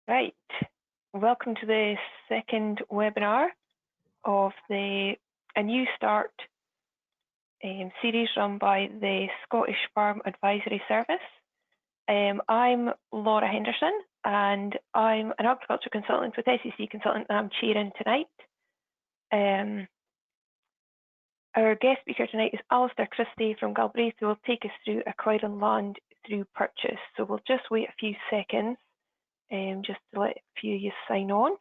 Right, welcome to the second webinar of a new start series run by the Scottish Farm Advisory Service. I'm Laura Henderson and I'm an agriculture consultant with SEC Consultant and I'm chairing tonight. Our guest speaker tonight is Alistair Christie from Galbraith, who will take us through acquiring land through purchase. So we'll just wait a few seconds just to let a few of you sign on.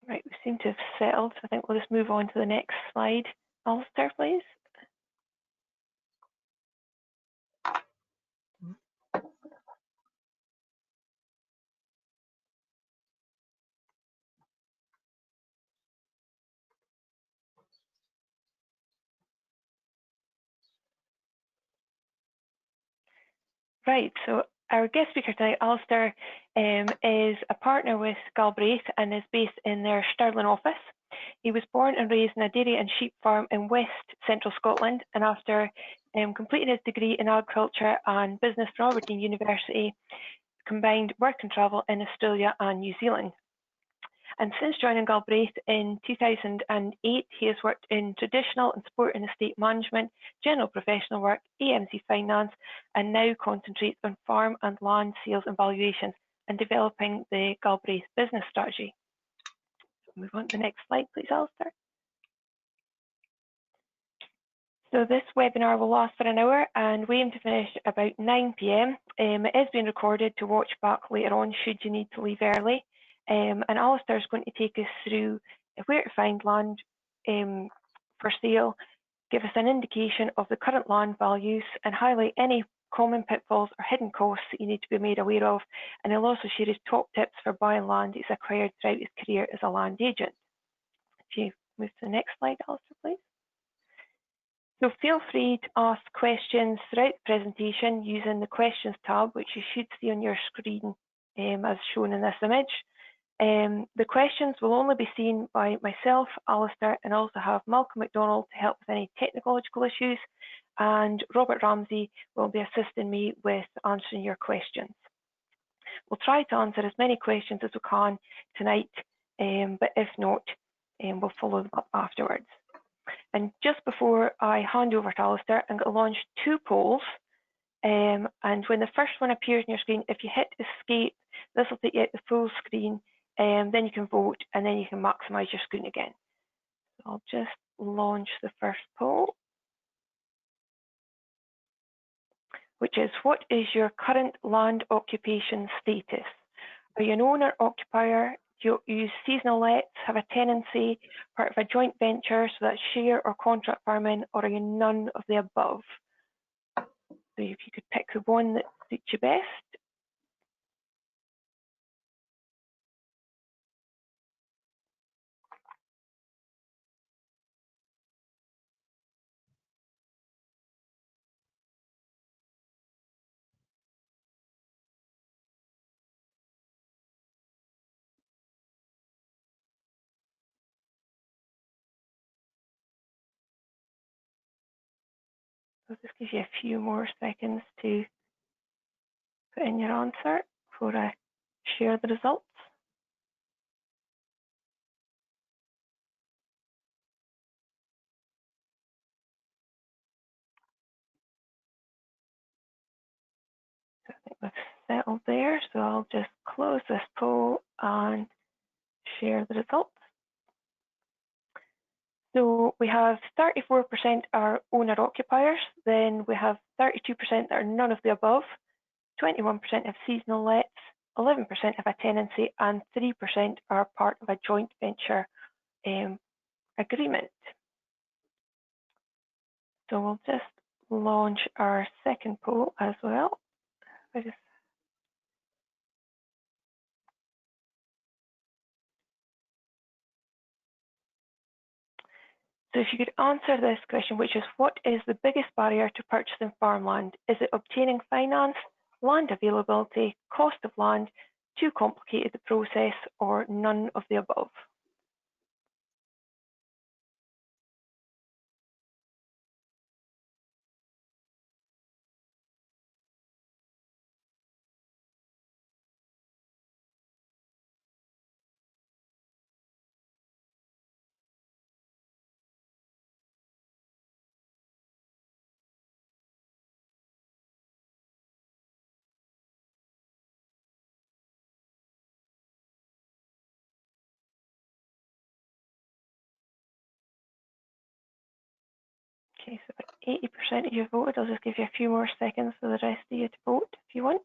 Right, we seem to have settled. I think we'll just move on to the next slide. Alistair, please. Right, so our guest speaker tonight, Alistair, is a partner with Galbraith and is based in their Stirling office. He was born and raised in a dairy and sheep farm in West Central Scotland, and after completing his degree in agriculture and business from Aberdeen University, combined work and travel in Australia and New Zealand. And since joining Galbraith in 2008, he has worked in traditional and sport and estate management, general professional work, AMC finance, and now concentrates on farm and land sales and valuations and developing the Galbraith business strategy. Move on to the next slide, please, Alistair. So this webinar will last for an hour and we aim to finish about 9 p.m. It is being recorded to watch back later on should you need to leave early. And Alistair is going to take us through where to find land for sale, give us an indication of the current land values and highlight any common pitfalls or hidden costs that you need to be made aware of. And he'll also share his top tips for buying land he's acquired throughout his career as a land agent. If you move to the next slide, Alistair, please. So feel free to ask questions throughout the presentation using the questions tab, which you should see on your screen as shown in this image. The questions will only be seen by myself, Alistair, and also have Malcolm MacDonald to help with any technological issues, and Robert Ramsey will be assisting me with answering your questions. We'll try to answer as many questions as we can tonight, but if not, we'll follow them up afterwards. And just before I hand over to Alistair, I'm going to launch 2 polls. And when the first one appears on your screen, if you hit escape, this will take you out the full screen. Then you can vote and then you can maximize your screen again. So I'll just launch the first poll, which is, what is your current land occupation status? Are you an owner, occupier? Do you use seasonal lets, have a tenancy, part of a joint venture, so that's share or contract farming, or are you none of the above? So if you could pick the one that suits you best. I'll just give you a few more seconds to put in your answer before I share the results. So I think we've settled there, so I'll just close this poll and share the results. So we have 34% are owner-occupiers, then we have 32% that are none of the above, 21% have seasonal lets, 11% have a tenancy, and 3% are part of a joint venture Agreement. So we'll just launch our second poll as well. So if you could answer this question, which is, what is the biggest barrier to purchasing farmland? Is it obtaining finance, land availability, cost of land, too complicated the process, or none of the above? Okay, so about 80% of you voted. I'll just give you a few more seconds for the rest of you to vote if you want.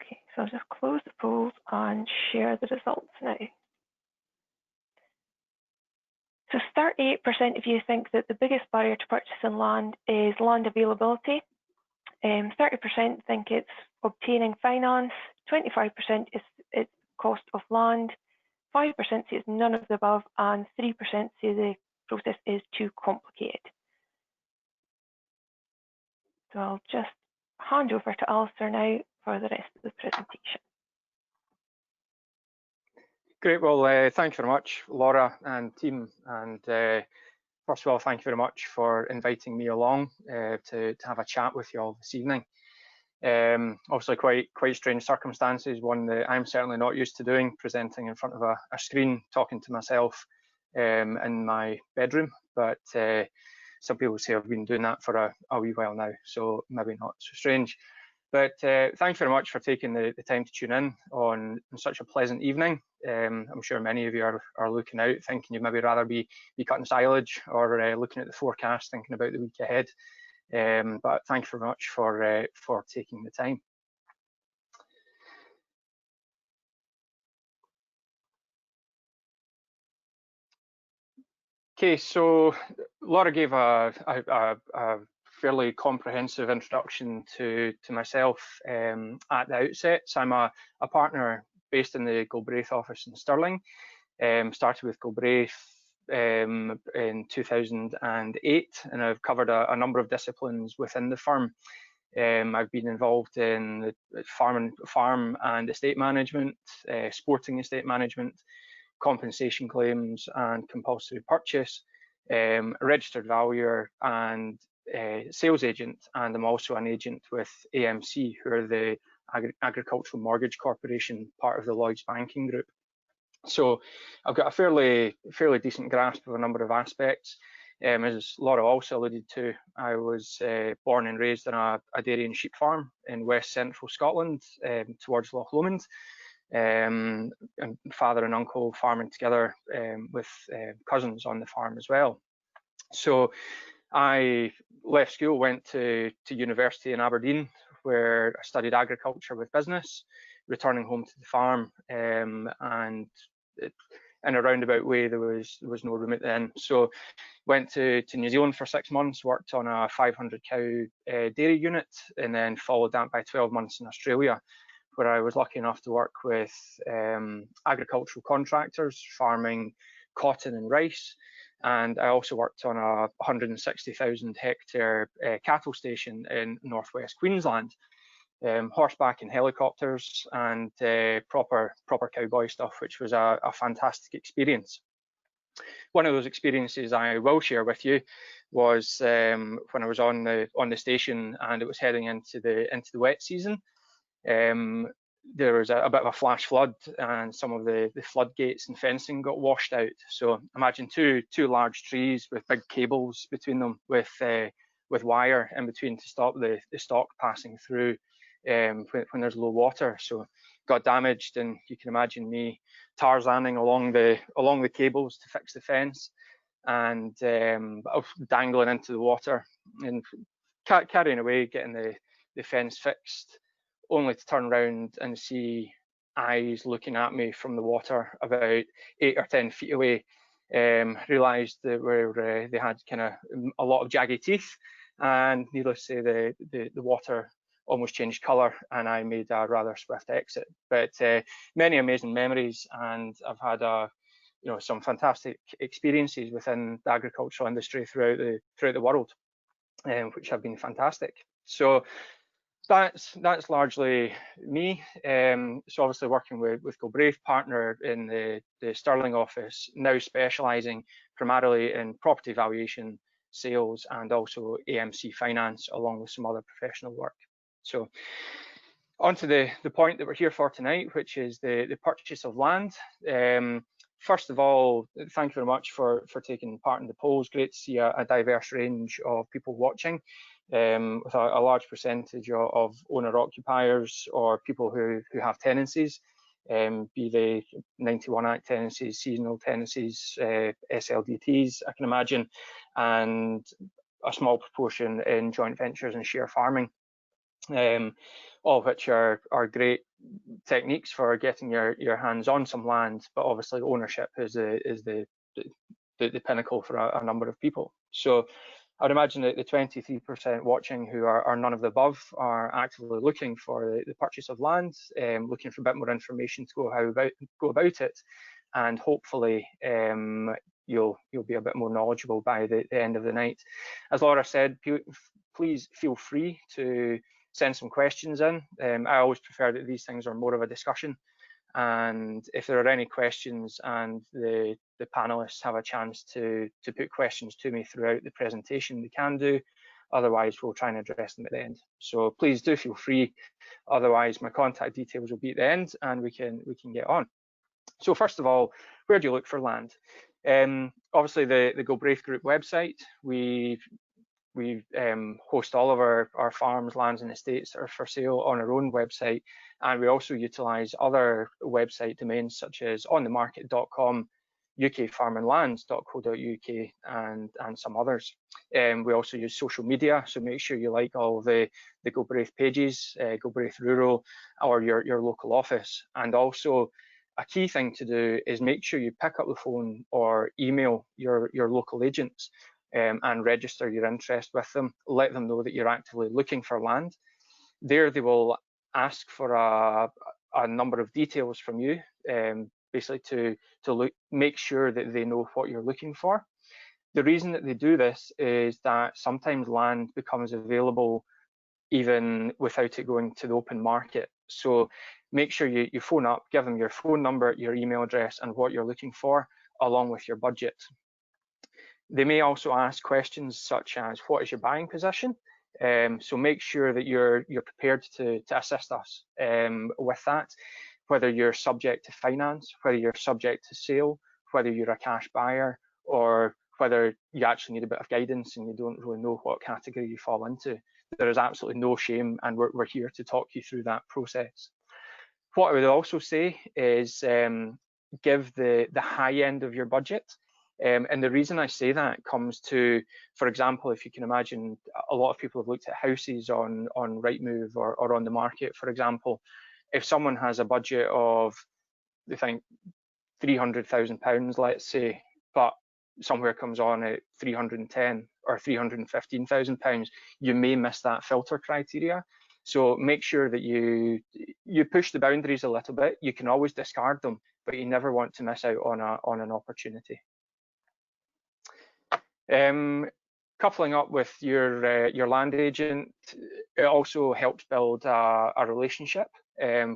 Okay, so I'll just close the polls and share the results now. So 38% of you think that the biggest barrier to purchasing land is land availability. 30% think it's obtaining finance. 25% is it's cost of land. 5% say it's none of the above, and 3% say the process is too complicated. So I'll just hand over to Alistair now for the rest of the presentation. Great. Well, thank you very much, Laura and team. And first of all, thank you very much for inviting me along to have a chat with you all this evening. Obviously, quite strange circumstances, one that I'm certainly not used to doing, presenting in front of a screen, talking to myself in my bedroom. But some people say I've been doing that for a wee while now, so maybe not so strange. But thanks very much for taking the time to tune in on such a pleasant evening. I'm sure many of you are looking out, thinking you'd maybe rather be cutting silage or looking at the forecast, thinking about the week ahead. But thanks very much for taking the time. Okay, so Laura gave a fairly comprehensive introduction to myself at the outset. So I'm a partner based in the Galbraith office in Stirling. Started with Galbraith in 2008, and I've covered a number of disciplines within the firm. I've been involved in farm and estate management, sporting estate management, compensation claims and compulsory purchase, registered valuer and sales agent, and I'm also an agent with AMC, who are the Agricultural Mortgage Corporation, part of the Lloyds Banking Group. So I've got a fairly decent grasp of a number of aspects. As Laura also alluded to, I was born and raised on a dairy and sheep farm in west central Scotland, towards Loch Lomond. And father and uncle farming together with cousins on the farm as well. So I left school, went to university in Aberdeen, where I studied agriculture with business, returning home to the farm, and in a roundabout way there was no room at the inn. So went to New Zealand for 6 months, worked on a 500 cow dairy unit, and then followed that by 12 months in Australia, where I was lucky enough to work with agricultural contractors farming cotton and rice. And I also worked on a 160,000 hectare cattle station in northwest Queensland, horseback and helicopters, and proper cowboy stuff, which was a fantastic experience. One of those experiences I will share with you was when I was on the station and it was heading into the wet season. There was a bit of a flash flood, and some of the floodgates and fencing got washed out. So imagine two large trees with big cables between them, with wire in between to stop the stock passing through when there's low water. So got damaged, and you can imagine me Tarzaning along the cables to fix the fence, and dangling into the water and carrying away, getting the fence fixed, only to turn around and see eyes looking at me from the water about 8 or 10 feet away. Realised that they had kind of a lot of jagged teeth, and needless to say, the water almost changed colour, and I made a rather swift exit. But many amazing memories, and I've had some fantastic experiences within the agricultural industry throughout the world, which have been fantastic. So that's largely me. So obviously working with Galbraith, partner in the Stirling office, now specialising primarily in property valuation, sales, and also AMC finance, along with some other professional work. So on to the point that we're here for tonight, which is the purchase of land. First of all, thank you very much for taking part in the polls. Great to see a diverse range of people watching, with a large percentage of owner-occupiers or people who have tenancies, be they 91 Act tenancies, seasonal tenancies, SLDTs, I can imagine, and a small proportion in joint ventures and share farming. All of which are great techniques for getting your hands on some land, but obviously ownership is the pinnacle for a number of people. So I'd imagine that the 23% watching who are none of the above are actively looking for the purchase of land, looking for a bit more information to go about it, and hopefully you'll be a bit more knowledgeable by the end of the night. As Laura said, please feel free to send some questions in. I always prefer that these things are more of a discussion, and if there are any questions and the panelists have a chance to put questions to me throughout the presentation, they can do. Otherwise, we'll try and address them at the end. So please do feel free. Otherwise, my contact details will be at the end, and we can get on. So first of all, where do you look for land? Obviously, the Galbraith Group website. We host all of our farms, lands and estates that are for sale on our own website, and we also utilise other website domains such as onthemarket.com, ukfarmandlands.co.uk, and some others. We also use social media, so make sure you like all the Galbraith pages, Galbraith Rural, or your local office. And also a key thing to do is make sure you pick up the phone or email your local agents and register your interest with them. Let them know that you're actively looking for land. There they will ask for a number of details from you, basically to make sure that they know what you're looking for. The reason that they do this is that sometimes land becomes available even without it going to the open market. So make sure you phone up, give them your phone number, your email address, and what you're looking for, along with your budget. They may also ask questions such as, what is your buying position? So make sure that you're prepared to assist us with that, whether you're subject to finance, whether you're subject to sale, whether you're a cash buyer, or whether you actually need a bit of guidance and you don't really know what category you fall into. There is absolutely no shame, and we're here to talk you through that process. What I would also say is give the high end of your budget. And the reason I say that comes to, for example, if you can imagine, a lot of people have looked at houses on Rightmove or on the market, for example. If someone has a budget of, they think, £300,000, let's say, but somewhere comes on at 310 or £315,000, you may miss that filter criteria. So make sure that you push the boundaries a little bit. You can always discard them, but you never want to miss out on an opportunity. Coupling up with your land agent, it also helps build a relationship,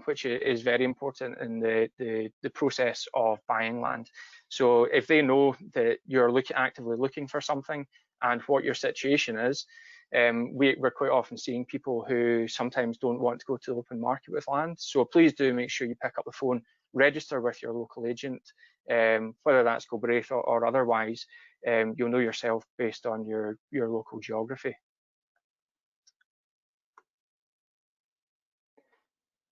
which is very important in the process of buying land. So if they know that you're actively looking for something and what your situation is, we're quite often seeing people who sometimes don't want to go to the open market with land. So please do make sure you pick up the phone, register with your local agent, whether that's Galbraith or otherwise. You'll know yourself based on your local geography.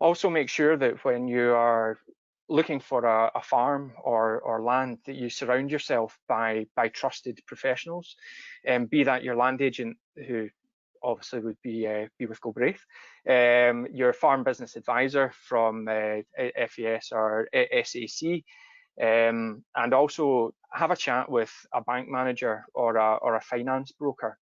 Also make sure that when you are looking for a farm or land, that you surround yourself by trusted professionals, and be that your land agent, who obviously would be with Galbraith, your farm business advisor from FES or SAC, and also have a chat with a bank manager or a finance broker,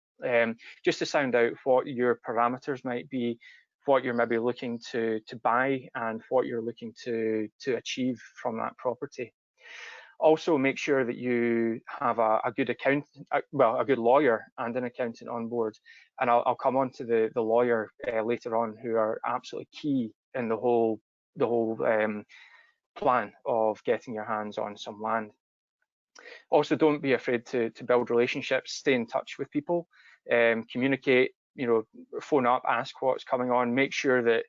just to sound out what your parameters might be, what you're maybe looking to buy, and what you're looking to achieve from that property. Also, make sure that you have a good accountant, a good lawyer and an accountant on board. And I'll come on to the lawyer later on, who are absolutely key in the whole plan of getting your hands on some land. Also, don't be afraid to build relationships, stay in touch with people, communicate, phone up, ask what's coming on, make sure that,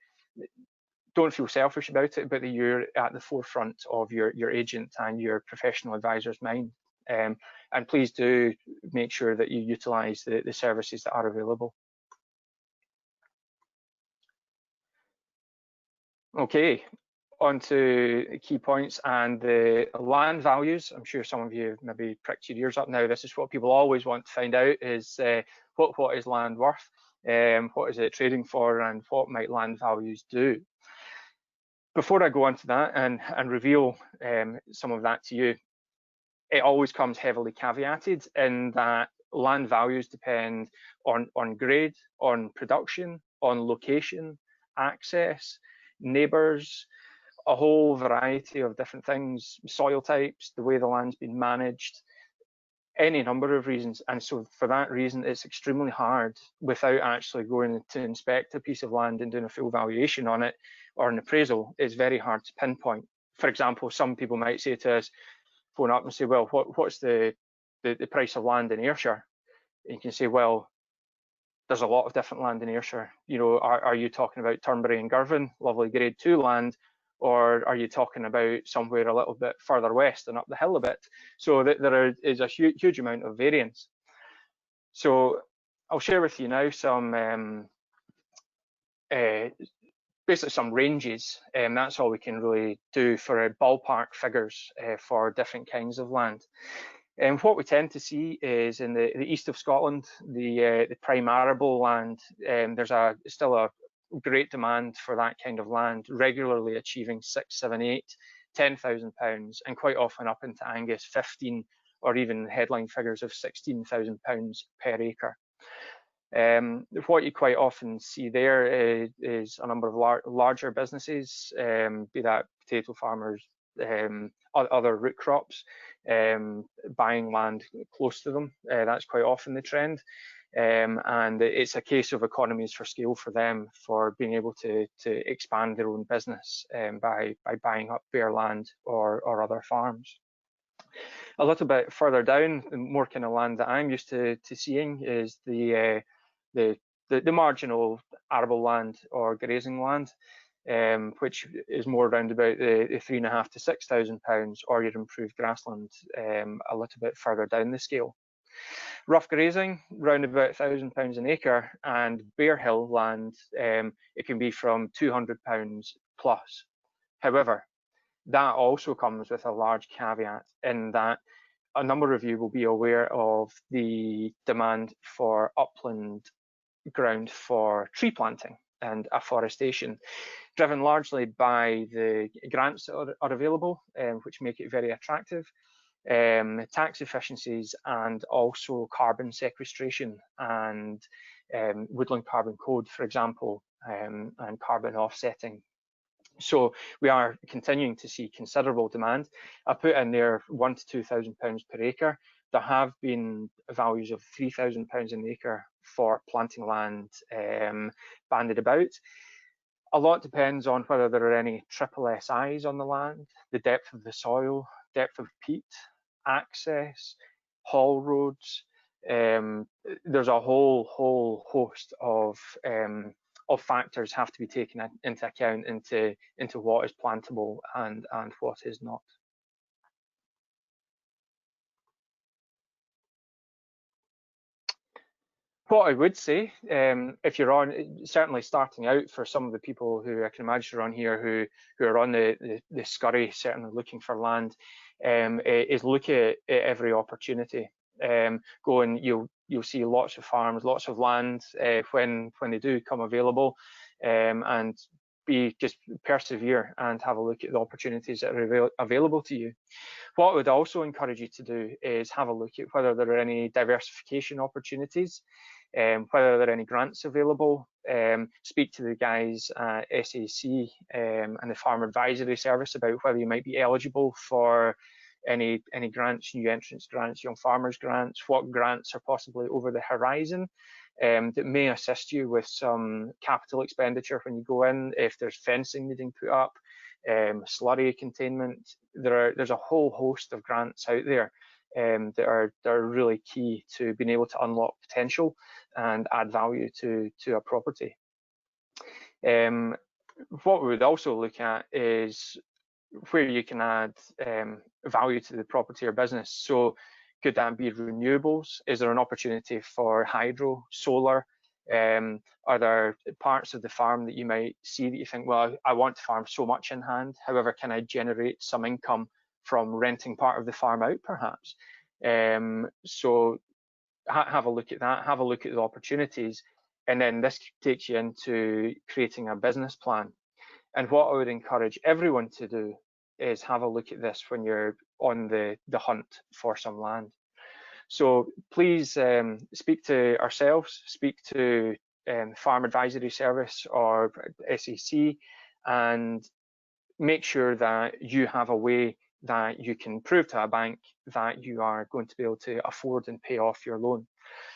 don't feel selfish about it, but that you're at the forefront of your agent and your professional advisor's mind. And please do make sure that you utilize the services that are available. Okay, on to key points and the land values. I'm sure some of you have maybe pricked your ears up now. This is what people always want to find out, is what is land worth, what is it trading for, and what might land values do. Before I go on to that and reveal some of that to you, it always comes heavily caveated in that land values depend on grade, on production, on location, access, neighbours, a whole variety of different things, soil types, the way the land's been managed, any number of reasons. And so for that reason, it's extremely hard, without actually going to inspect a piece of land and doing a full valuation on it or an appraisal, it's very hard to pinpoint. For example, some people might say to us, phone up and say, well, what's the price of land in Ayrshire? And you can say, well, there's a lot of different land in Ayrshire. Are you talking about Turnberry and Girvan, lovely grade 2 land, or are you talking about somewhere a little bit further west and up the hill a bit? So there is a huge amount of variance. So I'll share with you now some basically some ranges, and that's all we can really do for ballpark figures for different kinds of land. And what we tend to see is in the east of Scotland, the prime arable land, there's still a great demand for that kind of land, regularly achieving 6, 7, 8, £10,000, and quite often up into Angus 15, or even headline figures of £16,000 per acre. What you quite often see there is a number of larger businesses, be that potato farmers, other root crops, buying land close to them. That's quite often the trend. And it's a case of economies for scale for them, for being able to expand their own business by buying up bare land or other farms. A little bit further down, the more kind of land that I'm used to seeing is the marginal arable land or grazing land, which is more around about the £3,500 to £6,000, or your improved grassland a little bit further down the scale. Rough grazing, round about £1,000 an acre, and bare hill land, it can be from £200 plus. However, that also comes with a large caveat, in that a number of you will be aware of the demand for upland ground for tree planting and afforestation, driven largely by the grants that are available, which make it very attractive, tax efficiencies, and also carbon sequestration and woodland carbon code, for example, and carbon offsetting. So we are continuing to see considerable demand. I put in there £1,000 to £2,000 per acre. There have been values of £3,000 an acre for planting land banded about. A lot depends on whether there are any triple SIs on the land, the depth of the soil, depth of peat, access, haul roads. There's a whole host of factors have to be taken into account into what is plantable and what is not. What I would say, if you're on, certainly starting out for some of the people who I can imagine are on here who are on the scurry, certainly looking for land, is look at every opportunity. Go and you'll see lots of farms, lots of land when they do come available, and just persevere and have a look at the opportunities that are available to you. What I would also encourage you to do is have a look at whether there are any diversification opportunities, whether there are any grants available. Speak to the guys at SAC and the Farm Advisory Service about whether you might be eligible for any grants, new entrants grants, young farmers grants, what grants are possibly over the horizon that may assist you with some capital expenditure when you go in, if there's fencing needing put up, slurry containment. There's a whole host of grants out there that are really key to being able to unlock potential and add value to a property. What we would also look at is where you can add value to the property or business. So could that be renewables? Is there an opportunity for hydro, solar? Are there parts of the farm that you might see that you think, well, I want to farm so much in hand, however, can I generate some income from renting part of the farm out perhaps? So have a look at that, have a look at the opportunities, and then this takes you into creating a business plan. And what I would encourage everyone to do is have a look at this when you're on the hunt for some land. So please speak to ourselves, speak to Farm Advisory Service or SAC, and make sure that you have a way that you can prove to a bank that you are going to be able to afford and pay off your loan.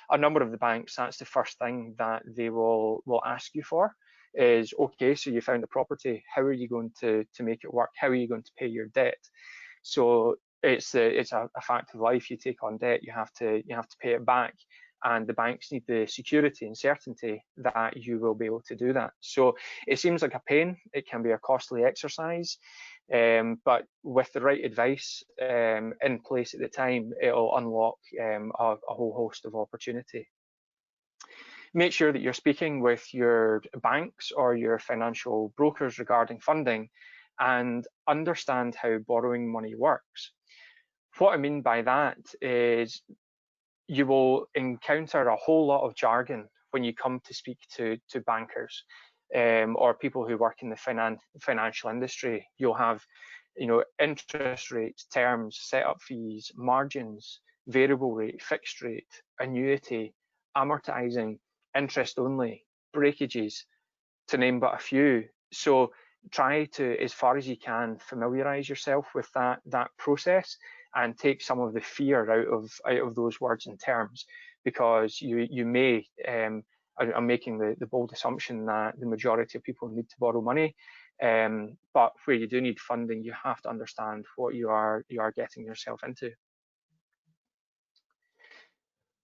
A number of the banks, that's the first thing that they will ask you for is, okay, so you found a property, how are you going to make it work? How are you going to pay your debt? So it's a fact of life. You take on debt, you have to pay it back, and the banks need the security and certainty that you will be able to do that. So it seems like a pain. It can be a costly exercise, but with the right advice in place at the time, it'll unlock a whole host of opportunity. Make sure that you're speaking with your banks or your financial brokers regarding funding and understand how borrowing money works. What I mean by that is you will encounter a whole lot of jargon when you come to speak to bankers or people who work in the financial industry. You'll have, interest rates, terms, setup fees, margins, variable rate, fixed rate, annuity, amortizing, interest only, breakages, to name but a few. So try to, as far as you can, familiarize yourself with that process and take some of the fear out of those words and terms, because you may, I'm making the bold assumption that the majority of people need to borrow money, but where you do need funding, you have to understand what you are getting yourself into.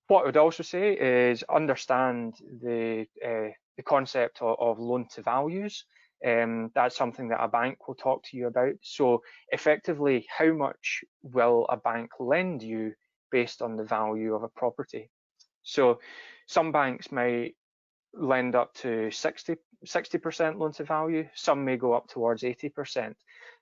What I would also say is understand the concept of loan to values. That's something that a bank will talk to you about. So effectively, how much will a bank lend you based on the value of a property? So some banks might lend up to 60% loan to value. Some may go up towards 80%.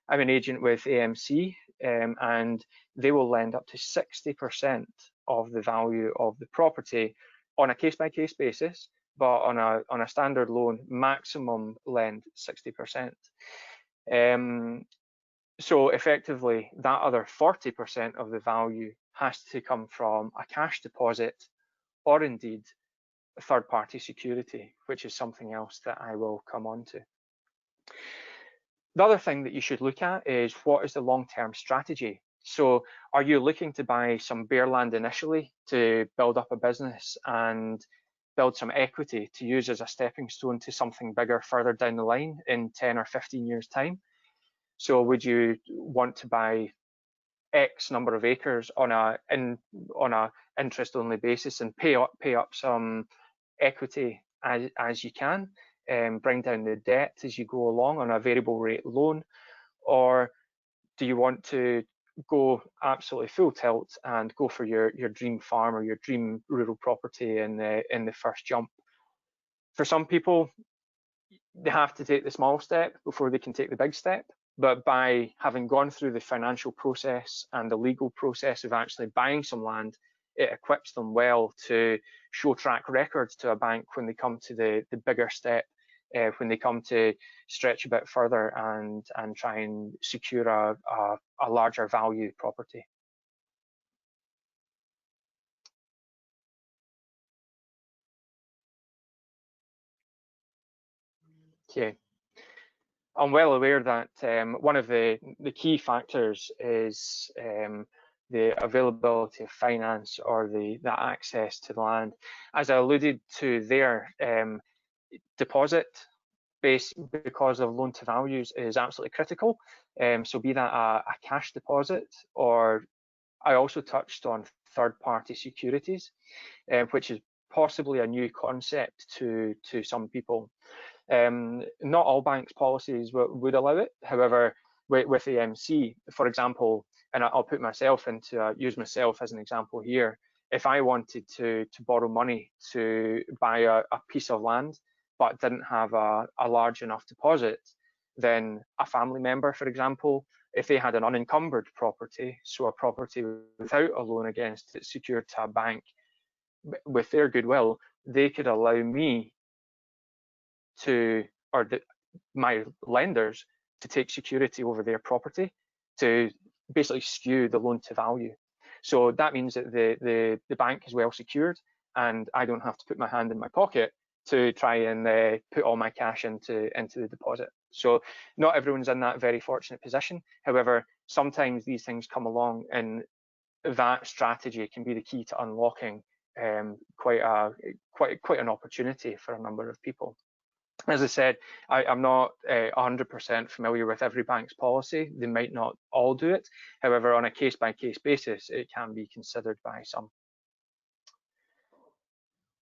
I'm an agent with AMC, and they will lend up to 60% of the value of the property on a case-by-case basis, but on a standard loan, maximum lend 60%. So effectively, that other 40% of the value has to come from a cash deposit, or indeed a third-party security, which is something else that I will come on to. The other thing that you should look at is, what is the long-term strategy? So are you looking to buy some bare land initially to build up a business and build some equity to use as a stepping stone to something bigger further down the line in 10 or 15 years time? So would you want to buy X number of acres on a interest only basis and pay up some equity as you can, bring down the debt as you go along on a variable rate loan? Or do you want to go absolutely full tilt and go for your dream farm or your dream rural property in the first jump. For some people, they have to take the small step before they can take the big step. But by having gone through the financial process and the legal process of actually buying some land, it equips them well to show track records to a bank when they come to the bigger step, when they come to stretch a bit further and try and secure a larger value property. Okay. I'm well aware that one of the key factors is the availability of finance or the access to the land. As I alluded to there, deposit base because of loan to values is absolutely critical. So be that a cash deposit, or I also touched on third-party securities, which is possibly a new concept to some people. Not all banks' policies would allow it. However, with AMC, for example, and I'll put myself into use myself as an example here. If I wanted to borrow money to buy a piece of land, but didn't have a large enough deposit, then a family member, for example, if they had an unencumbered property, so a property without a loan against it secured to a bank, with their goodwill, they could allow me to, or my lenders, to take security over their property to basically skew the loan to value. So that means that the bank is well secured and I don't have to put my hand in my pocket to try and put all my cash into the deposit. So not everyone's in that very fortunate position. However, sometimes these things come along and that strategy can be the key to unlocking quite an opportunity for a number of people. As I said, I'm not 100% familiar with every bank's policy. They might not all do it. However, on a case-by-case basis, it can be considered by some.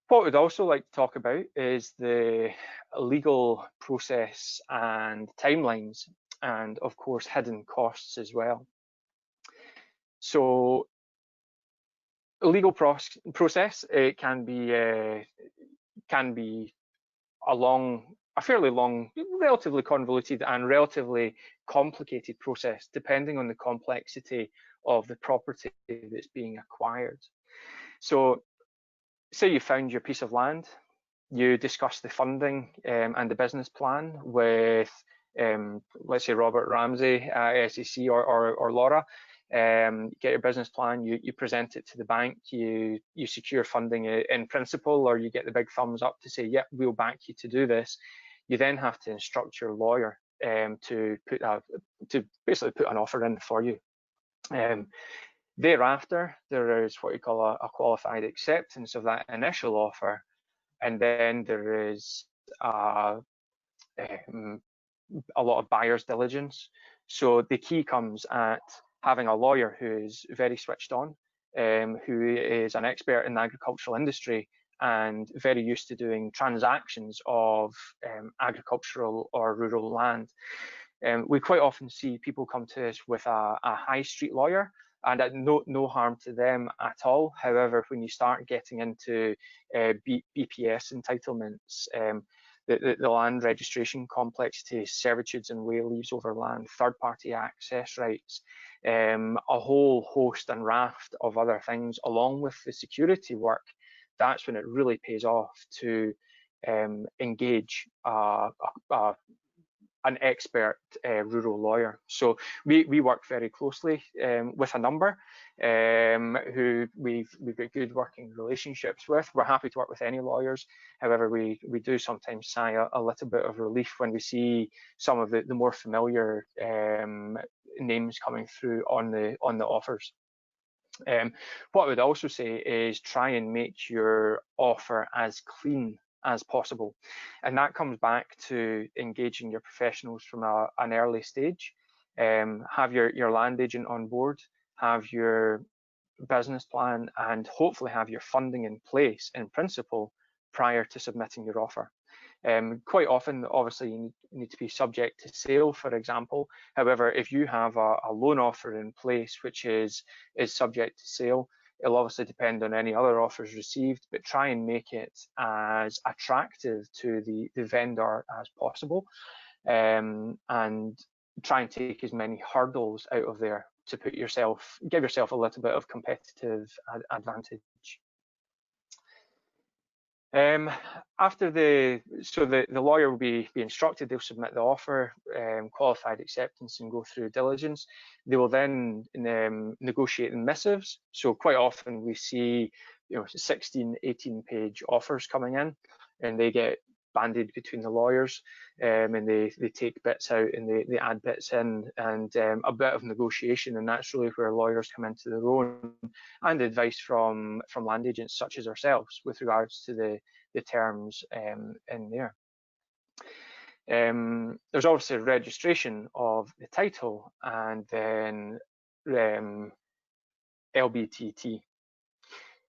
What we'd also like to talk about is the legal process and timelines, and of course, hidden costs as well. So, a legal process, it can be a fairly long, relatively convoluted and relatively complicated process, depending on the complexity of the property that's being acquired. So say you found your piece of land, you discuss the funding and the business plan with, let's say, Robert Ramsey, SEC, or Laura. Get your business plan, you present it to the bank, you secure funding in principle, or you get the big thumbs up to say, yep, we'll back you to do this. You then have to instruct your lawyer to basically put an offer in for you. Thereafter, there is what you call a qualified acceptance of that initial offer, and then there is a lot of buyer's diligence. So the key comes at having a lawyer who is very switched on, who is an expert in the agricultural industry and very used to doing transactions of agricultural or rural land. We quite often see people come to us with a high street lawyer, and no harm to them at all. However, when you start getting into BPS entitlements, the land registration complexity, servitudes and way leaves over land, third-party access rights, a whole host and raft of other things, along with the security work, that's when it really pays off to engage an expert rural lawyer. So we work very closely with a number who we've got good working relationships with. We're happy to work with any lawyers. However, we do sometimes sigh a little bit of relief when we see some of the more familiar names coming through on the offers. What I would also say is try and make your offer as clean as possible, and that comes back to engaging your professionals from an early stage. Have your land agent on board, have your business plan, and hopefully have your funding in place in principle prior to submitting your offer. Quite often, obviously, you need to be subject to sale, for example. However, if you have a loan offer in place which is subject to sale, it'll obviously depend on any other offers received, but try and make it as attractive to the vendor as possible, and try and take as many hurdles out of there to give yourself a little bit of competitive advantage. After the lawyer will be instructed, they'll submit the offer, qualified acceptance, and go through diligence. They will then negotiate the missives. So quite often we see 16, 18-page offers coming in, and they get banded between the lawyers, and they take bits out and they add bits in, and a bit of negotiation, and that's really where lawyers come into their own, and advice from land agents such as ourselves with regards to the terms in there. There's obviously registration of the title, and then LBTT.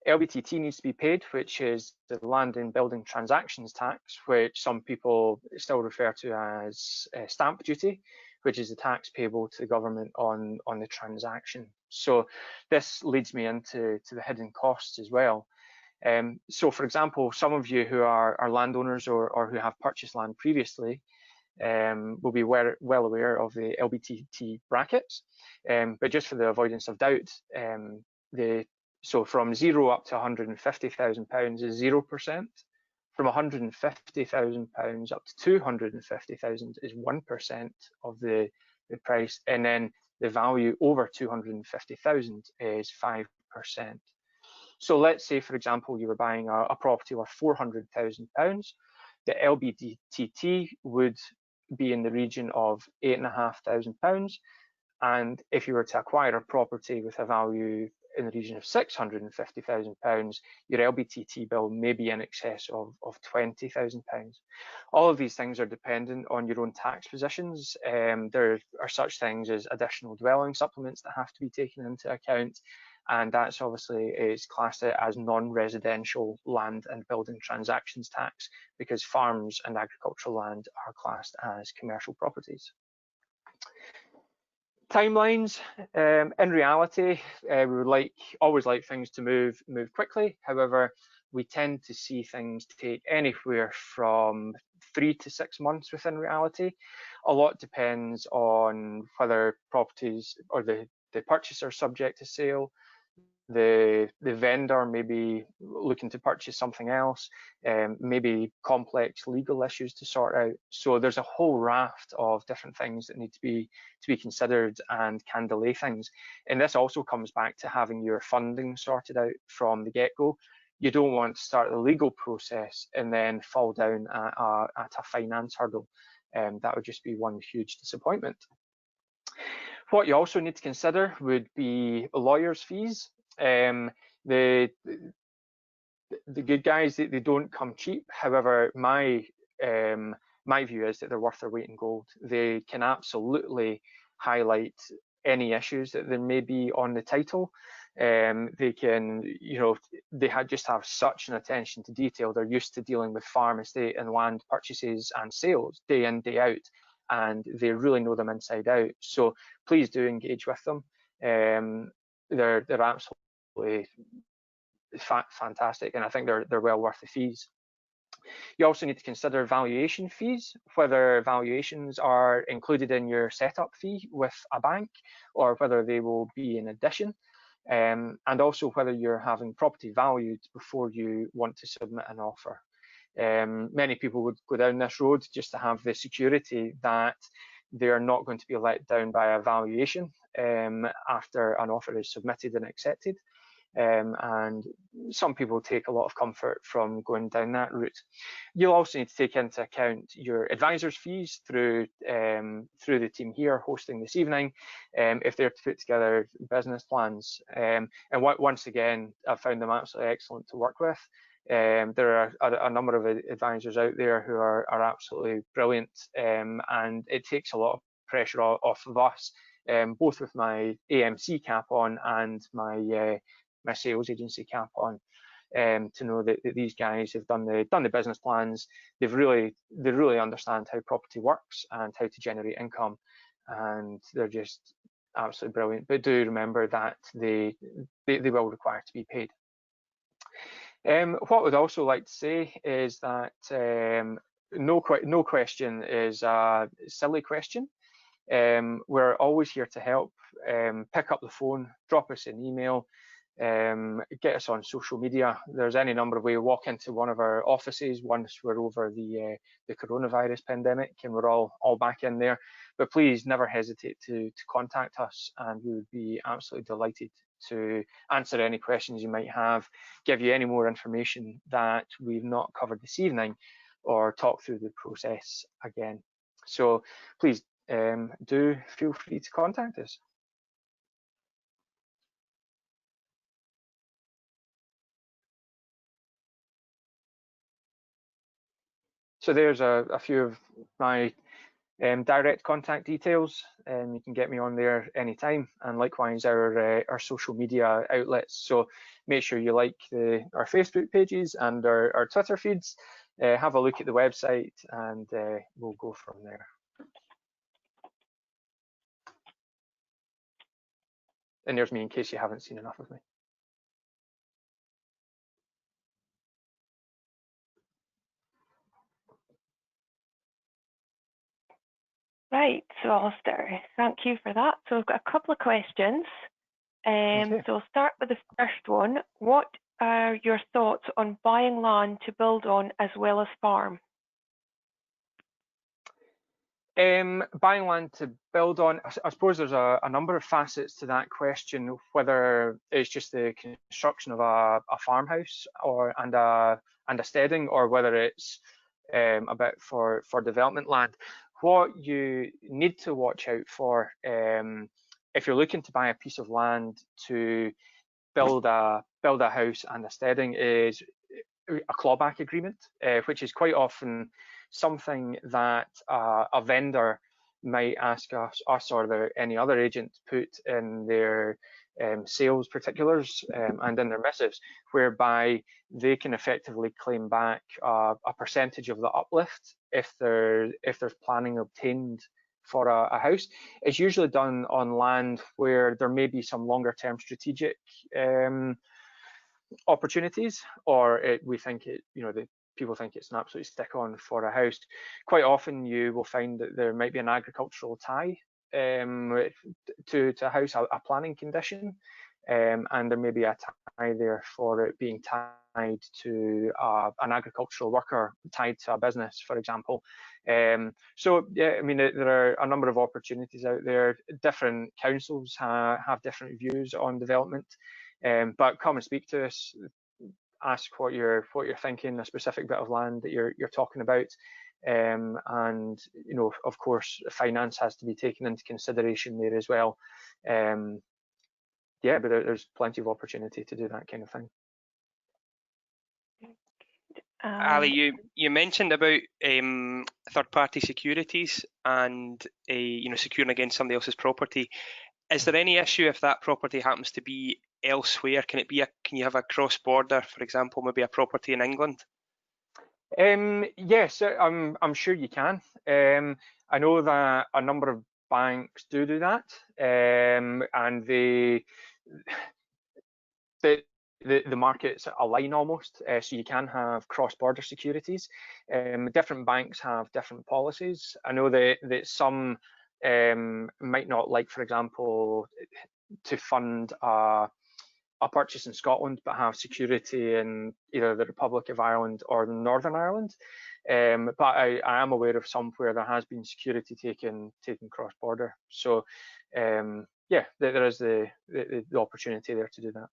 LBTT needs to be paid, which is the Land and Building Transactions Tax, which some people still refer to as stamp duty, which is the tax payable to the government on the transaction. So this leads me into the hidden costs as well. So for example, some of you who are landowners or who have purchased land previously will be well aware of the LBTT brackets, but just for the avoidance of doubt, so from 0 up to £150,000 is 0%. From £150,000 up to £250,000 is 1% of the price, and then the value over £250,000 is 5%. So let's say, for example, you were buying a property worth £400,000. The LBTT would be in the region of £8,500, and if you were to acquire a property with a value in the region of £650,000, your LBTT bill may be in excess of £20,000. All of these things are dependent on your own tax positions. There are such things as additional dwelling supplements that have to be taken into account, and that's obviously is classed as non-residential land and building transactions tax, because farms and agricultural land are classed as commercial properties. Timelines. In reality, we would always like things to move quickly. However, we tend to see things take anywhere from 3 to 6 months within reality. A lot depends on whether properties or the purchaser is subject to sale. The vendor may be looking to purchase something else, maybe complex legal issues to sort out. So there's a whole raft of different things that need to be considered and can delay things. And this also comes back to having your funding sorted out from the get-go. You don't want to start the legal process and then fall down at a finance hurdle. That would just be one huge disappointment. What you also need to consider would be lawyers' fees. The good guys, they don't come cheap. However, my view is that they're worth their weight in gold. They can absolutely highlight any issues that there may be on the title. They can, they just have such an attention to detail. They're used to dealing with farm, estate, and land purchases and sales day in, day out, and they really know them inside out. So please do engage with them. They're absolutely fantastic, and I think they're well worth the fees. You also need to consider valuation fees, whether valuations are included in your setup fee with a bank or whether they will be in addition, and also whether you're having property valued before you want to submit an offer. Many people would go down this road just to have the security that they're not going to be let down by a valuation after an offer is submitted and accepted. And some people take a lot of comfort from going down that route. You'll also need to take into account your advisors' fees through the team here hosting this evening, if they're to put together business plans. And once again, I've found them absolutely excellent to work with. There are a number of advisors out there who are absolutely brilliant, and it takes a lot of pressure off of us, both with my AMC cap on and my sales agency cap on. to know that these guys have done the business plans. They really understand how property works and how to generate income, and they're just absolutely brilliant. But do remember that they will require to be paid. What I would also like to say is that no question is a silly question. We're always here to help. Pick up the phone, drop us an email, get us on social media. There's any number of ways. Walk into one of our offices once we're over the coronavirus pandemic and we're all back in there. But please never hesitate to contact us, and we would be absolutely delighted to answer any questions you might have, give you any more information that we've not covered this evening, or talk through the process again. So please do feel free to contact us. So there's a few of my direct contact details, and you can get me on there anytime, and likewise our social media outlets. So make sure you like our Facebook pages and our Twitter feeds, have a look at the website, and we'll go from there. And there's me in case you haven't seen enough of me. Right, so Alistair, thank you for that. So I've got a couple of questions. So I'll start with the first one. What are your thoughts on buying land to build on as well as farm? Buying land to build on, I suppose there's a number of facets to that question, whether it's just the construction of a farmhouse and a steading, or whether it's a bit for development land. What you need to watch out for, if you're looking to buy a piece of land to build a house and a steading, is a clawback agreement, which is quite often something that a vendor might ask us or any other agent to put in their sales particulars and in their missives, whereby they can effectively claim back a percentage of the uplift if there's planning obtained for a house. It's usually done on land where there may be some longer term strategic opportunities, or people think it's an absolute stick on for a house. Quite often you will find that there might be an agricultural tie to a house, a planning condition, and there may be a tie there for it being tied to an agricultural worker tied to a business, for example. So yeah, I mean, there are a number of opportunities out there. Different councils have different views on development, but come and speak to us. Ask what you're thinking, a specific bit of land that you're talking about, and of course finance has to be taken into consideration there as well. Yeah, but there's plenty of opportunity to do that kind of thing. Ali, you mentioned about third-party securities and securing against somebody else's property. Is there any issue if that property happens to be elsewhere? Can you have a cross-border, for example, maybe a property in England? Yes, I'm sure you can. I know that a number of banks do that, and the markets align almost, so you can have cross-border securities. Different banks have different policies. I know that some might not like, for example, to fund a purchase in Scotland but have security in either the Republic of Ireland or Northern Ireland. But I am aware of some where there has been security taken cross-border. So yeah, there is the opportunity there to do that.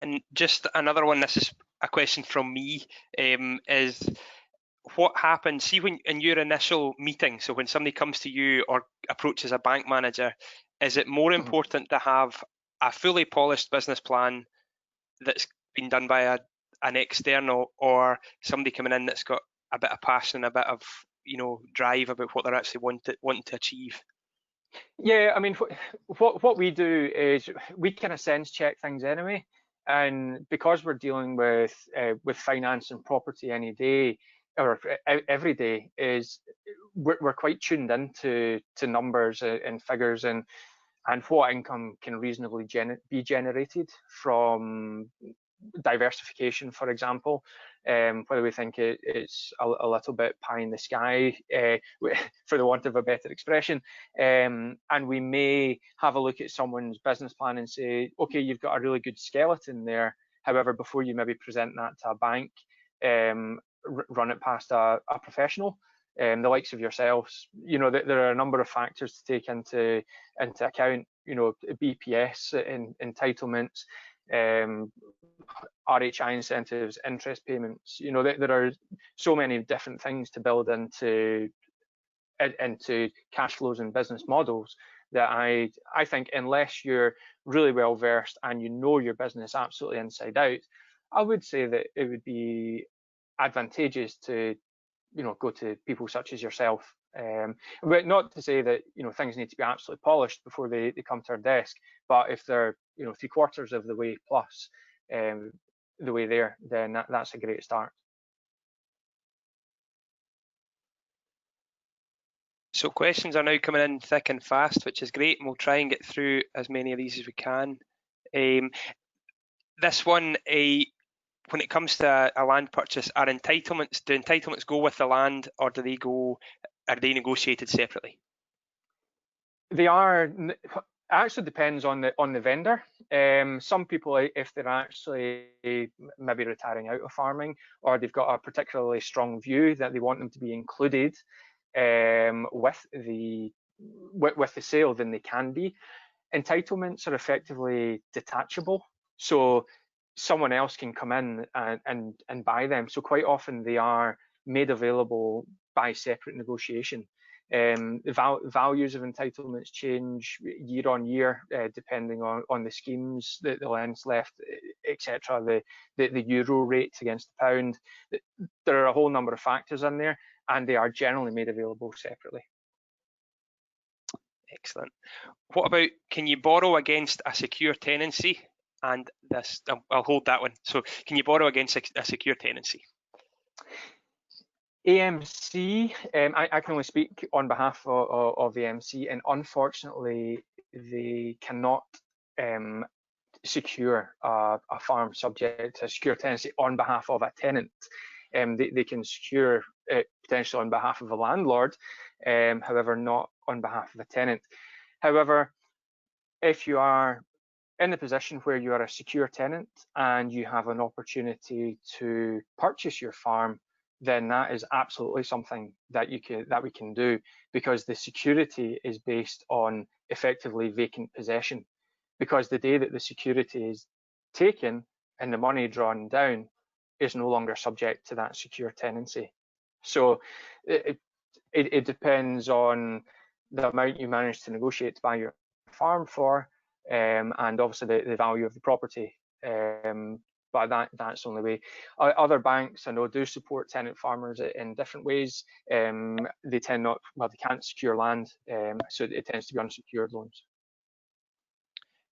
And just another one, this is a question from me, is what happens, see when in your initial meeting, so when somebody comes to you or approaches a bank manager, is it more important to have a fully polished business plan that's been done by an external or somebody coming in that's got a bit of passion and a bit of drive about what they're actually wanting to achieve? Yeah, I mean, what we do is we kind of sense check things anyway, and because we're dealing with finance and property any day or every day, is we're quite tuned into numbers and figures and what income can reasonably be generated from diversification, for example, whether we think it's a little bit pie in the sky, for the want of a better expression, and we may have a look at someone's business plan and say, okay, you've got a really good skeleton there. However, before you maybe present that to a bank, run it past a professional, the likes of yourselves. There are a number of factors to take into account. BPS entitlements, RHI incentives, interest payments. There are so many different things to build into cash flows and business models that I think, unless you're really well versed and you know your business absolutely inside out, I would say that it would be advantageous to go to people such as yourself. But not to say that things need to be absolutely polished before they come to our desk, but if they're 3/4 of the way plus the way there, then that's a great start. So questions are now coming in thick and fast, which is great, and we'll try and get through as many of these as we can. This one, when it comes to a land purchase, do entitlements go with the land, or are they negotiated separately? They are. It actually depends on the vendor. Some people, if they're actually maybe retiring out of farming, or they've got a particularly strong view that they want them to be included with the sale, then they can be. Entitlements are effectively detachable, so someone else can come in and buy them. So quite often they are made available by separate negotiation. The values of entitlements change year on year, depending on the schemes, the lends left, etc., the euro rate against the pound. There are a whole number of factors in there, and they are generally made available separately. Excellent. What about, can you borrow against a secure tenancy? And this, I'll hold that one. So can you borrow against a secure tenancy? AMC, I can only speak on behalf of AMC, and unfortunately they cannot secure a farm subject to a secure tenancy on behalf of a tenant. They can secure it potentially on behalf of a landlord, however not on behalf of a tenant. However, if you are in the position where you are a secure tenant and you have an opportunity to purchase your farm, then that is absolutely something that we can do, because the security is based on effectively vacant possession. Because the day that the security is taken and the money drawn down is no longer subject to that secure tenancy. So it depends on the amount you manage to negotiate to buy your farm for, and obviously the value of the property. But that's the only way. Other banks I know do support tenant farmers in different ways. They tend not, well, they can't secure land, so it tends to be unsecured loans.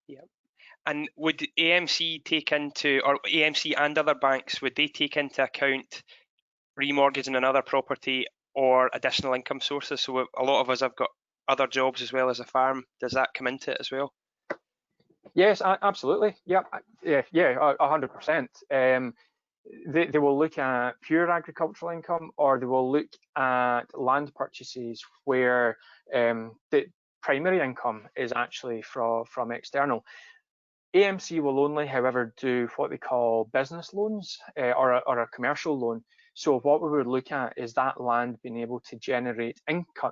Yeah. And would AMC take into, or AMC and other banks, would they take into account remortgaging another property or additional income sources? So a lot of us have got other jobs as well as a farm. Does that come into it as well? Yes, absolutely. Yeah, 100%. They will look at pure agricultural income, or they will look at land purchases where the primary income is actually from external. AMC will only, however, do what they call business loans, or a commercial loan. So what we would look at is that land being able to generate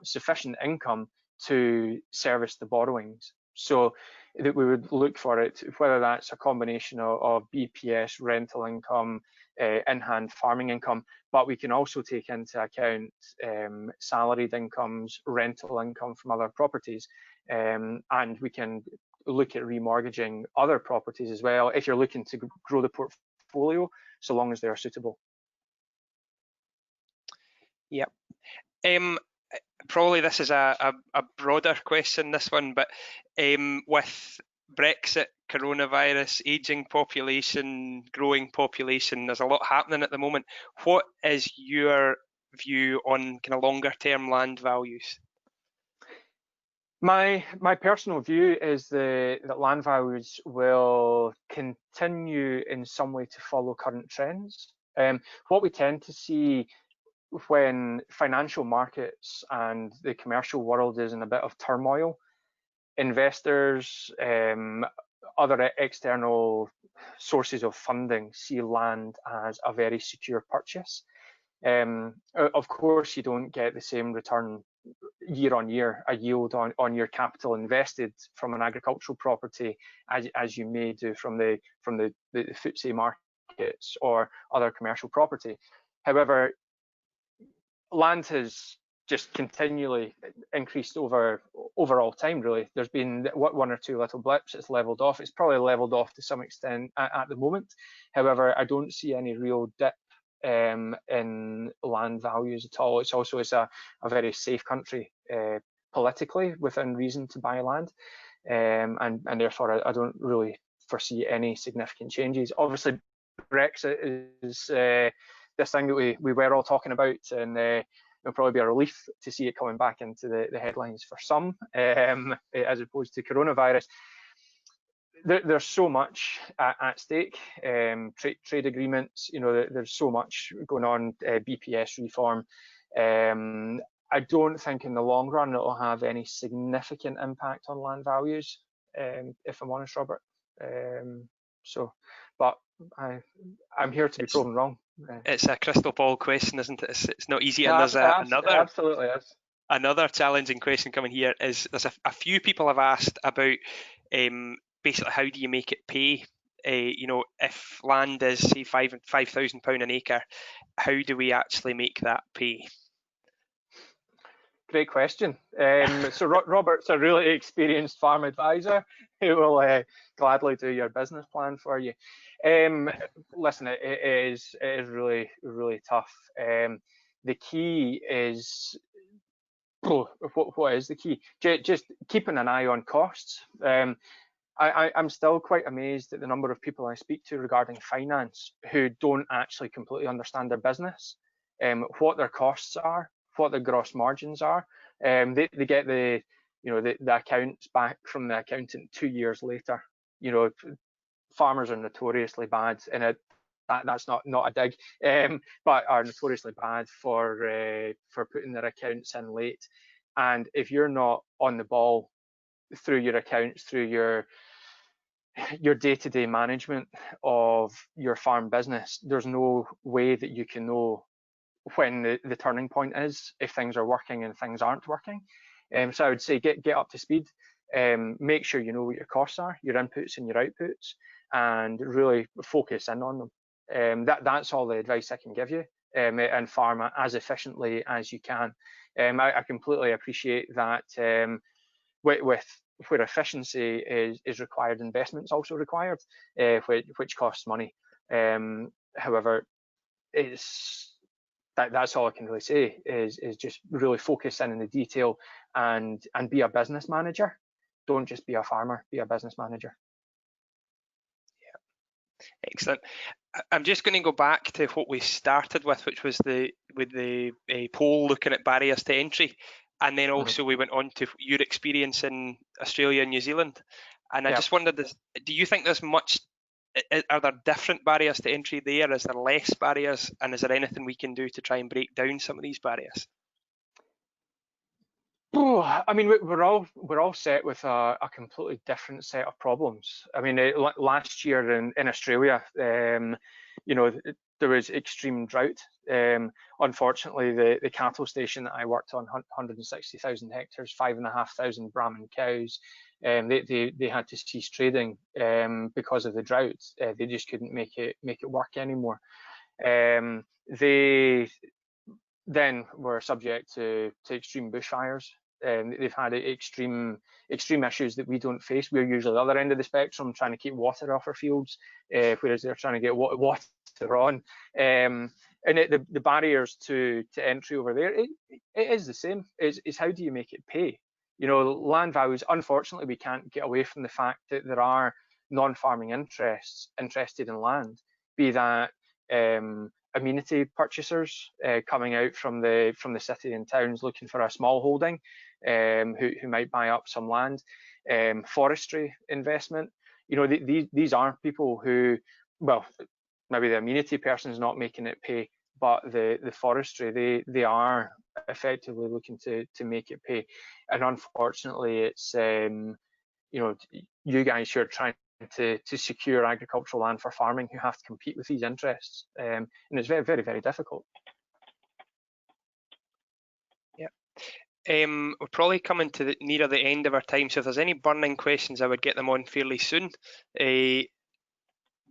sufficient income to service the borrowings. So that we would look for it, whether that's a combination of BPS, rental income, in-hand farming income, but we can also take into account salaried incomes, rental income from other properties, and we can look at remortgaging other properties as well if you're looking to grow the portfolio portfolio, so long as they are suitable. Yep. Probably this is a broader question, this one, but with Brexit, coronavirus, aging population, growing population, there's a lot happening at the moment. What is your view on kind of longer term land values? My personal view is that land values will continue in some way to follow current trends. What we tend to see when financial markets and the commercial world is in a bit of turmoil, investors, other external sources of funding see land as a very secure purchase. Of course, you don't get the same return year on year, a yield on your capital invested from an agricultural property as you may do from the FTSE markets or other commercial property. However, land has just continually increased over all time, really. There's been one or two little blips, it's leveled off. It's probably leveled off to some extent at the moment. However, I don't see any real dip in land values at all. It's a very safe country politically, within reason, to buy land. And therefore I don't really foresee any significant changes. Obviously, Brexit is this thing that we were all talking about, and it'll probably be a relief to see it coming back into the headlines for some, as opposed to coronavirus. There's so much at stake, trade agreements, there's so much going on, BPS reform. I don't think in the long run it'll have any significant impact on land values, if I'm honest, Robert. But I'm here to be proven wrong. It's a crystal ball question, isn't it? It's not easy. And there's absolutely is. Another challenging question coming here is there's a few people have asked about basically how do you make it pay? If land is say £5,000 an acre, how do we actually make that pay? Great question. So Robert's a really experienced farm advisor who will gladly do your business plan for you. Listen, it is really, really tough. The key is, what is the key? Just keeping an eye on costs. I'm still quite amazed at the number of people I speak to regarding finance who don't actually completely understand their business, what their costs are, what the gross margins are. They get the accounts back from the accountant 2 years later. Farmers are notoriously bad in it. That's not a dig, but are notoriously bad for putting their accounts in late. And if you're not on the ball through your accounts, through your day-to-day management of your farm business, there's no way that you can know when the turning point is, if things are working and things aren't working. So I would say get up to speed, make sure you know what your costs are, your inputs and your outputs, and really focus in on them. That's all the advice I can give you, and farm as efficiently as you can. I completely appreciate that with where efficiency is required, investment's also required, which costs money. However, that's all I can really say is just really focus in the detail and be a business manager. Don't just be a farmer, be a business manager. Yeah, excellent. I'm just going to go back to what we started with, which was the poll looking at barriers to entry, and then also we went on to your experience in Australia and New Zealand. And I just wondered, do you think there's much? Are there different barriers to entry there? Is there less barriers? And is there anything we can do to try and break down some of these barriers? Oh, I mean, we're all set with a completely different set of problems. I mean, last year in Australia, there was extreme drought. Unfortunately, the cattle station that I worked on, 160,000 hectares, 5,500 Brahman cows, they had to cease trading because of the drought. They just couldn't make it work anymore. They then were subject to extreme bushfires They've had extreme issues that we don't face. We're usually the other end of the spectrum, trying to keep water off our fields, whereas they're trying to get water on. And the barriers to entry over there, it is the same. It's how do you make it pay? You know, land values, unfortunately, we can't get away from the fact that there are non-farming interests interested in land, be that amenity purchasers coming out from the city and towns looking for a small holding, who might buy up some land, forestry investment. You know, these are people who, well, maybe the amenity person is not making it pay, but the forestry, they are effectively looking to make it pay. And unfortunately, it's you know, you guys who are trying to secure agricultural land for farming who have to compete with these interests, and it's very, very, very difficult. Yeah. We're probably coming to nearer the end of our time, so if there's any burning questions, I would get them on fairly soon.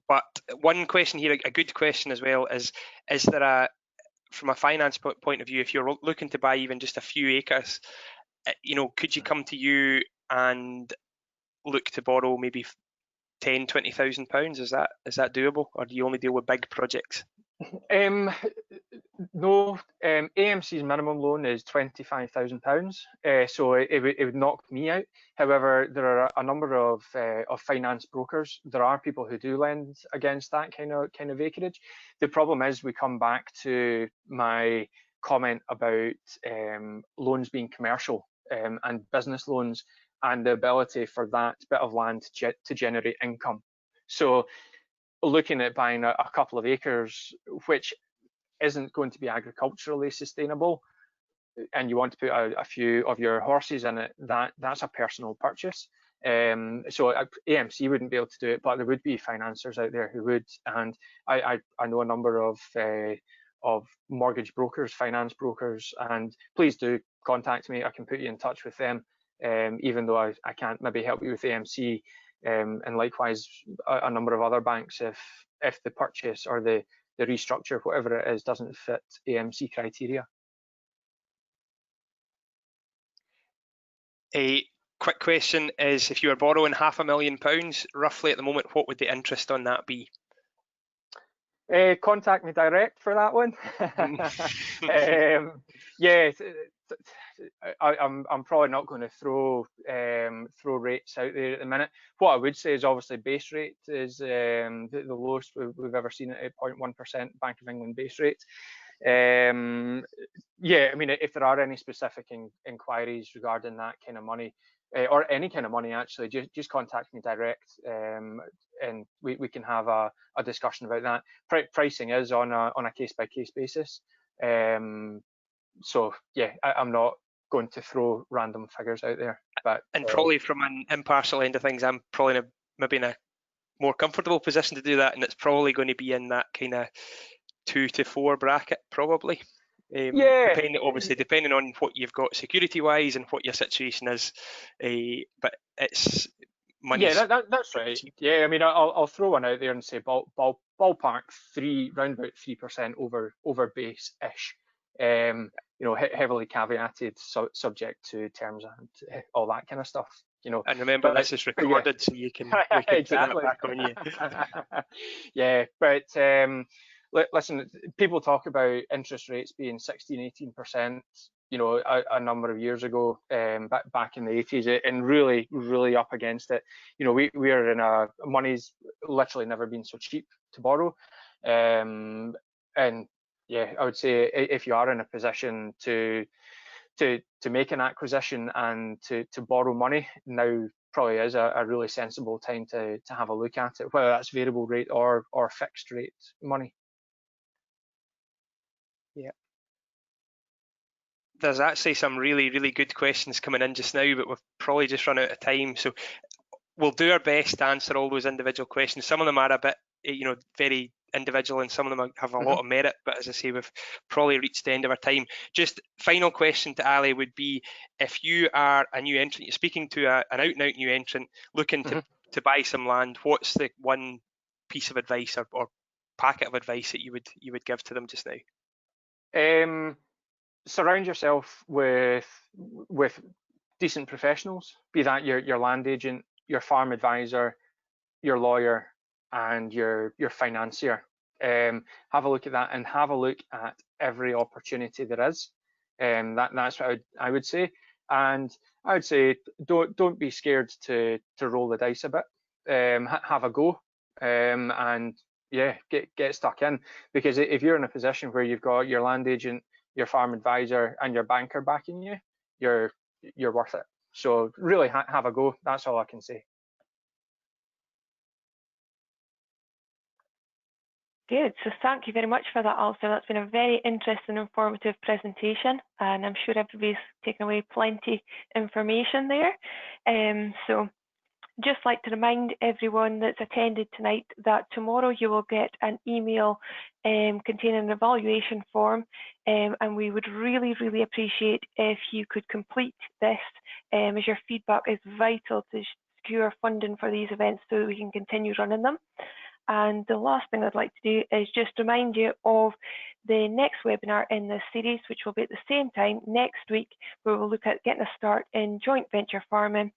But one question here, a good question as well, is there from a finance point of view, if you're looking to buy even just a few acres, you know, could you come to you and look to borrow maybe £10,000–20,000? Is that doable, or do you only deal with big projects? No, AMC's minimum loan is £25,000, so it would knock me out. However, there are a number of finance brokers. There are people who do lend against that kind of acreage. The problem is we come back to my comment about loans being commercial and business loans, and the ability for that bit of land to generate income. So looking at buying a couple of acres, which isn't going to be agriculturally sustainable, and you want to put a few of your horses in it, that's a personal purchase. So AMC wouldn't be able to do it, but there would be financiers out there who would, and I know a number of mortgage brokers, finance brokers, and please do contact me. I can put you in touch with them, even though I can't maybe help you with AMC, and likewise a number of other banks if the purchase or the restructure, whatever it is, doesn't fit AMC criteria. A quick question is, if you were borrowing £500,000 roughly at the moment, what would the interest on that be? Contact me direct for that one. Yeah, I'm probably not going to throw rates out there at the minute. What I would say is obviously base rate is the lowest we've ever seen at 8.1% Bank of England base rate. Yeah, I mean, if there are any specific inquiries regarding that kind of money, or any kind of money actually, just contact me direct, and we can have a discussion about that. Pricing is on a case-by-case basis. So yeah, I'm not going to throw random figures out there. But probably from an impartial end of things, I'm probably maybe in a more comfortable position to do that, and it's probably going to be in that kind of 2 to 4 bracket, probably. Yeah. Depending on what you've got security-wise and what your situation is, but it's money. Yeah, that's right. Yeah, I mean, I'll throw one out there and say ballpark round about 3% over base-ish. You know, heavily caveated, subject to terms and all that kind of stuff. You know, and remember, this is recorded, so you can exactly. Put that back on you. Yeah, but listen, people talk about interest rates being 16–18%. You know, a number of years ago, back in the 80s, and really up against it. You know, we are in money's literally never been so cheap to borrow, and yeah, I would say if you are in a position to make an acquisition and to borrow money, now probably is a really sensible time to have a look at it, whether that's variable rate or fixed rate money. Yeah. There's actually some really good questions coming in just now, but we've probably just run out of time, so we'll do our best to answer all those individual questions. Some of them are a bit, you know, very individual, and some of them have a lot of merit, but as I say, we've probably reached the end of our time. Just final question to Ali would be, if you are a new entrant, you're speaking to an out-and-out new entrant looking to buy some land, what's the one piece of advice or packet of advice that you would give to them just now? surround yourself with decent professionals, be that your land agent, your farm advisor, your lawyer, and your financier. Have a look at that, and have a look at every opportunity there is. That's what I would say. And I would say don't be scared to roll the dice a bit. Have a go, and yeah, get stuck in. Because if you're in a position where you've got your land agent, your farm advisor, and your banker backing you, you're worth it. So really have a go. That's all I can say. Good. So thank you very much for that, Alistair. That's been a very interesting and informative presentation, and I'm sure everybody's taken away plenty information there. So just like to remind everyone that's attended tonight that tomorrow you will get an email containing an evaluation form, and we would really, really appreciate if you could complete this, as your feedback is vital to secure funding for these events so that we can continue running them. And the last thing I'd like to do is just remind you of the next webinar in this series, which will be at the same time next week, where we'll look at getting a start in joint venture farming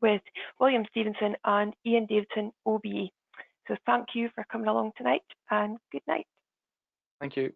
with William Stevenson and Ian Davidson, OBE. So thank you for coming along tonight, and good night. Thank you.